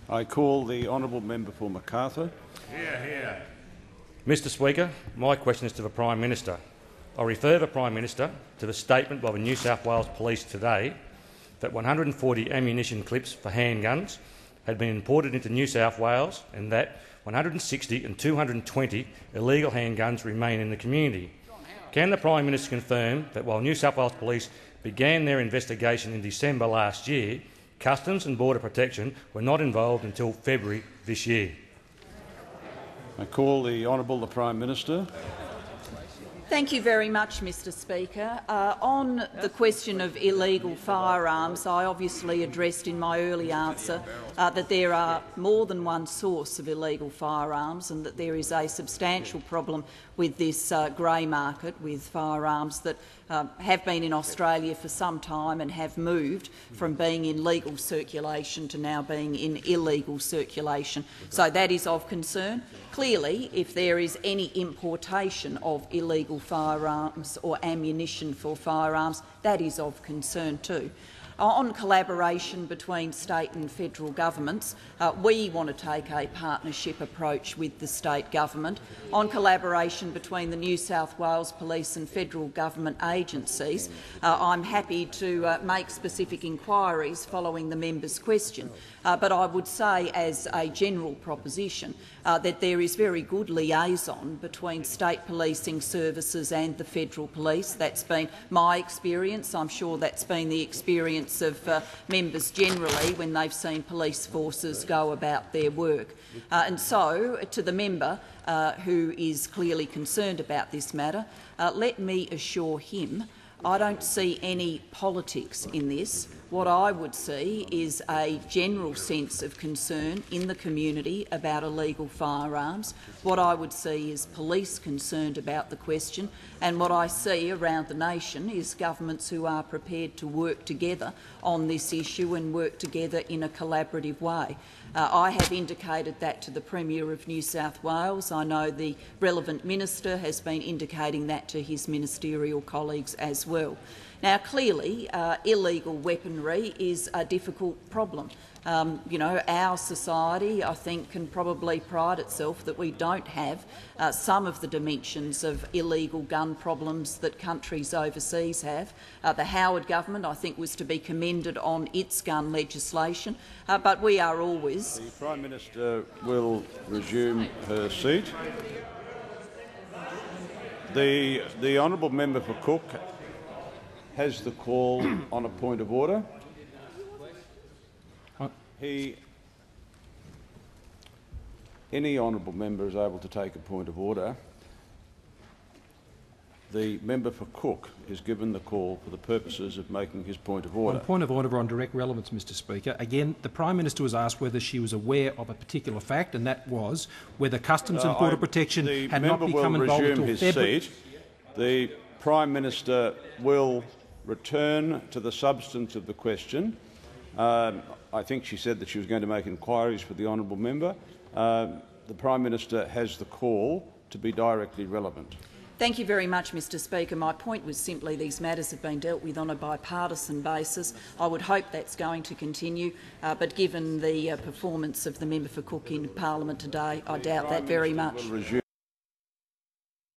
I call the honourable member for Macarthur. Hear, hear. Mr Speaker, my question is to the Prime Minister. I refer the Prime Minister to the statement by the New South Wales Police today that 140 ammunition clips for handguns had been imported into New South Wales and that 160 and 220 illegal handguns remain in the community. Can the Prime Minister confirm that while New South Wales Police began their investigation in December last year, Customs and Border Protection were not involved until February this year? I call the Honourable Prime Minister. Thank you very much, Mr Speaker. On the question of illegal firearms, I obviously addressed in my early answer that there are more than one source of illegal firearms and that there is a substantial problem with this grey market with firearms that have been in Australia for some time and have moved from being in legal circulation to now being in illegal circulation. So that is of concern. Clearly, if there is any importation of illegal firearms or ammunition for firearms, that is of concern too. On collaboration between state and federal governments, we want to take a partnership approach with the state government. On collaboration between the New South Wales Police and federal government agencies, I'm happy to make specific inquiries following the member's question. But I would say, as a general proposition, that there is very good liaison between state policing services and the federal police. That's been my experience. I'm sure that's been the experience of members generally when they've seen police forces go about their work. And so, to the member who is clearly concerned about this matter, let me assure him I don't see any politics in this. What I would see is a general sense of concern in the community about illegal firearms. What I would see is police concerned about the question, and what I see around the nation is governments who are prepared to work together on this issue and work together in a collaborative way. I have indicated that to the Premier of New South Wales. I know the relevant minister has been indicating that to his ministerial colleagues as well. Now, clearly, illegal weaponry is a difficult problem. Our society, I think, can probably pride itself that we don't have some of the dimensions of illegal gun problems that countries overseas have. The Howard government, I think, was to be commended on its gun legislation, but we are always— The Prime Minister will resume her seat. The honourable member for Cook has the call on a point of order. Any honourable member is able to take a point of order. The member for Cook is given the call for the purposes of making his point of order. On point of order on direct relevance, Mr Speaker, again, the Prime Minister was asked whether she was aware of a particular fact, and that was whether Customs and Border Protection had not become involved until February. The Prime Minister will return to the substance of the question. I think she said that she was going to make inquiries for the honourable member. The Prime Minister has the call to be directly relevant. Thank you very much, Mr Speaker. My point was simply these matters have been dealt with on a bipartisan basis. I would hope that's going to continue, but given the performance of the member for Cook in Parliament today, I doubt that very much.